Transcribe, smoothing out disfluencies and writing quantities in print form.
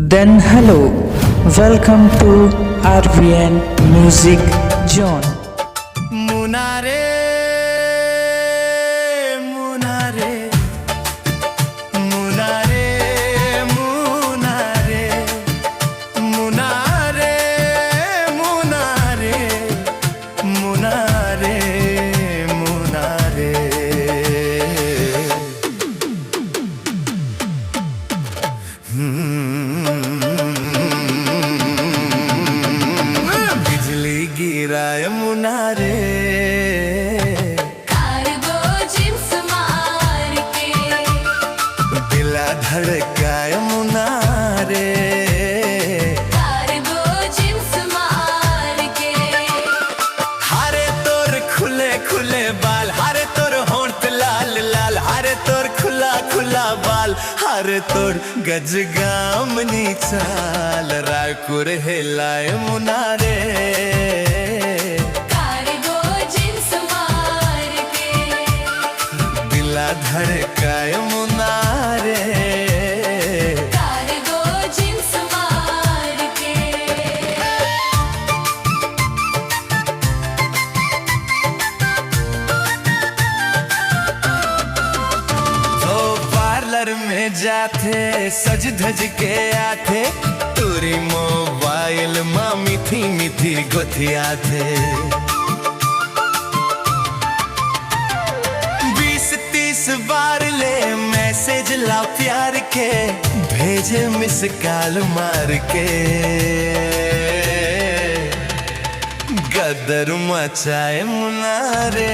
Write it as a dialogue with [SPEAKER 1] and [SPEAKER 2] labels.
[SPEAKER 1] Then hello, welcome to RVN Music Zone.
[SPEAKER 2] मुनारे मुनारे मुनारे मुनारे मुनारे मुनारे मुनारे मुनारे बिजली गिराए मुनारे दिला धड़काए मुनारे हारे तोर खुले खुले बाल हारे तोर होंठ लाल लाल हारे तोर खुला खुला बाल हारे तोर गजगामनी चाल रायपुर हेलाए मुनारे दिला धड़काए मुनारे पार्लर में जाते सज धज के आते तुरी मोबाइल माँ मीठी मीठी गोथिया थे 20-30 बार ले मैसेज ला प्यार के भेजे मिस कॉल मार के गदर मचाए मुनारे